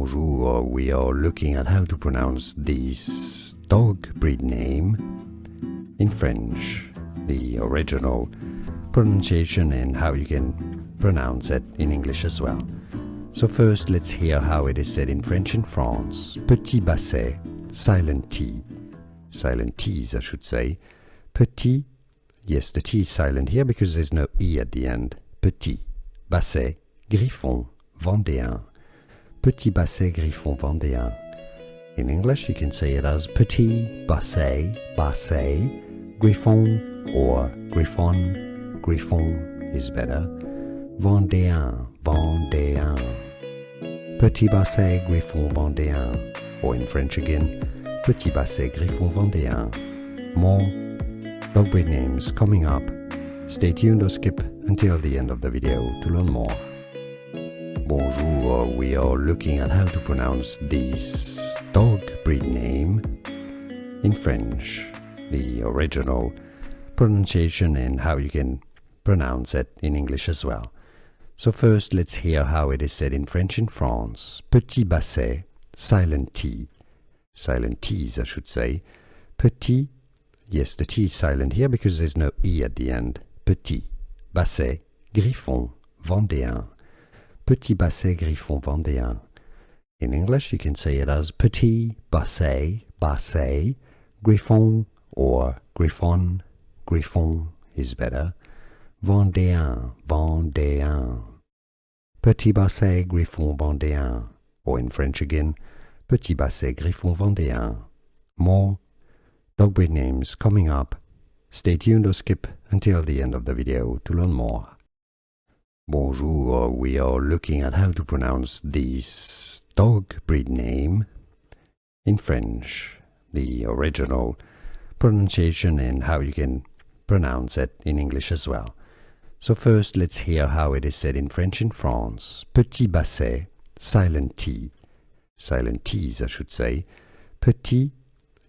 Bonjour, we are looking at how to pronounce this dog breed name in French, the original pronunciation and how you can pronounce it in English as well. So first, let's hear how it is said in French in France. Petit Basset, silent T. Silent T's, I should say. Petit, yes, the T is silent here because there's no E at the end. Petit Basset Griffon Vendéen. Petit Basset Griffon Vendéen. In English, you can say it as Petit Basset, Basset, Griffon or Griffon. Griffon is better. Vendéen, Vendéen. Petit Basset Griffon Vendéen. Or in French again, Petit Basset Griffon Vendéen. More dog breed names coming up. Stay tuned or skip until the end of the video to learn more. Bonjour, we are looking at how to pronounce this dog breed name in French, the original pronunciation and how you can pronounce it in English as well. So first, let's hear how it is said in French in France. Petit Basset, silent T. Silent T's, I should say. Petit, yes, the T is silent here because there's no E at the end. Petit Basset Griffon Vendéen. Petit Basset Griffon Vendéen. In English, you can say it as Petit Basset, Basset, Griffon or Griffon. Griffon is better. Vendéen, Vendéen. Petit Basset Griffon Vendéen. Or in French again, Petit Basset Griffon Vendéen. More dog breed names coming up. Stay tuned or skip until the end of the video to learn more. Bonjour, we are looking at how to pronounce this dog breed name in French, the original pronunciation and how you can pronounce it in English as well. So first, let's hear how it is said in French in France. Petit Basset, silent T. Silent T's, I should say. Petit,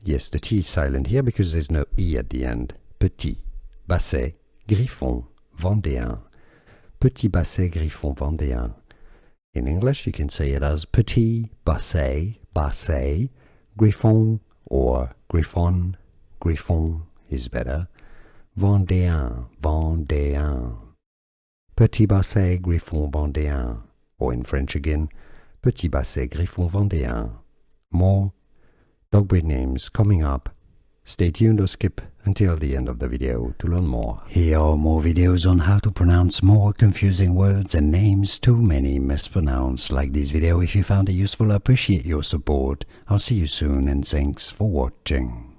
yes, the T is silent here because there's no E at the end. Petit Basset Griffon Vendéen. Petit Basset Griffon Vendéen. In English, you can say it as Petit Basset, Basset, Griffon or Griffon. Griffon is better. Vendéen, Vendéen. Petit Basset Griffon Vendéen. Or in French again, Petit Basset Griffon Vendéen. More dog breed names coming up. Stay tuned or skip until the end of the video to learn more. Here are more videos on how to pronounce more confusing words and names too many mispronounced. Like this video if you found it useful. I appreciate your support. I'll see you soon and thanks for watching.